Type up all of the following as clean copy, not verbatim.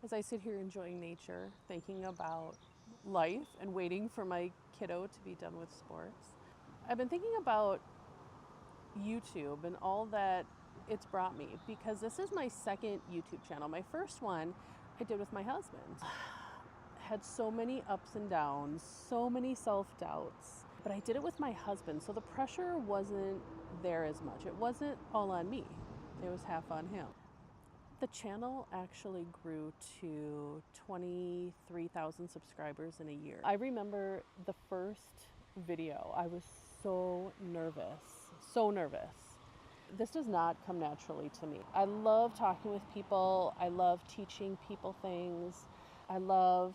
as I sit here enjoying nature, thinking about life and waiting for my kiddo to be done with sports. I've been thinking about YouTube and all that it's brought me, because this is my second YouTube channel. My first one I did with my husband. Had so many ups and downs, so many self-doubts, but I did it with my husband, so the pressure wasn't there as much. It wasn't all on me, it was half on him. The channel actually grew to 23,000 subscribers in a year. I remember the first video, I was so nervous, so nervous. This does not come naturally to me. I love talking with people. I love teaching people things. I love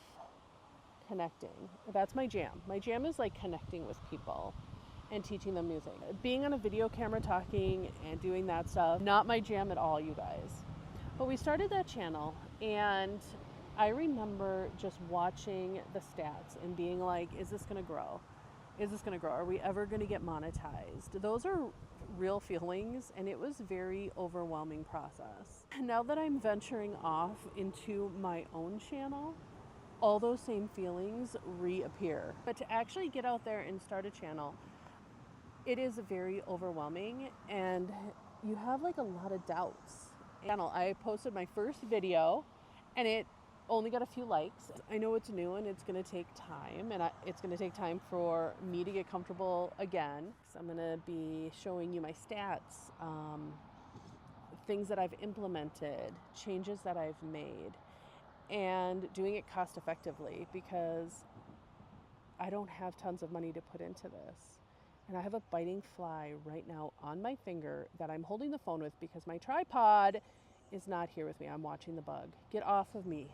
connecting. That's my jam. My jam is like connecting with people and teaching them music. Being on a video camera talking and doing that stuff, not my jam at all, you guys. But we started that channel, and I remember just watching the stats and being like, is this gonna grow? Is this gonna grow? Are we ever gonna get monetized? Those are real feelings, and it was a very overwhelming process. Now that I'm venturing off into my own channel, all those same feelings reappear. But to actually get out there and start a channel, it is very overwhelming, and you have like a lot of doubts. I posted my first video and it only got a few likes. I know it's new and it's going to take time, and it's going to take time for me to get comfortable again. So I'm going to be showing you my stats, things that I've implemented, changes that I've made, and doing it cost effectively, because I don't have tons of money to put into this. And I have a biting fly right now on my finger that I'm holding the phone with because my tripod is not here with me. I'm watching the bug. Get off of me.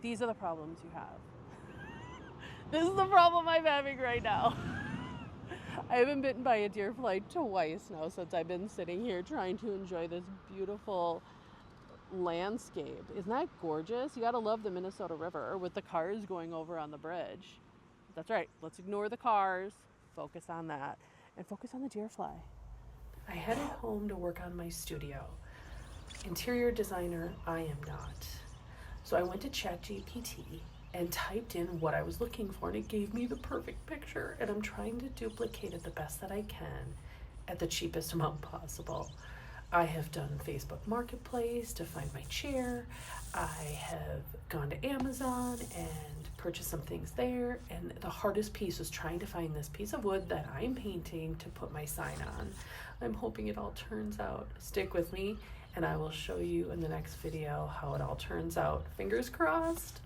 These are the problems you have. This is the problem I'm having right now. I have been bitten by a deer fly twice now since I've been sitting here trying to enjoy this beautiful landscape. Isn't that gorgeous? You gotta love the Minnesota River with the cars going over on the bridge. That's right. Let's ignore the cars, focus on that, and focus on the deer fly. I headed home to work on my studio. Interior designer, I am not. So I went to ChatGPT and typed in what I was looking for, and it gave me the perfect picture, and I'm trying to duplicate it the best that I can at the cheapest amount possible. I have done Facebook Marketplace to find my chair. I have gone to Amazon and purchased some things there. And the hardest piece was trying to find this piece of wood that I'm painting to put my sign on. I'm hoping it all turns out. Stick with me and I will show you in the next video how it all turns out. Fingers crossed.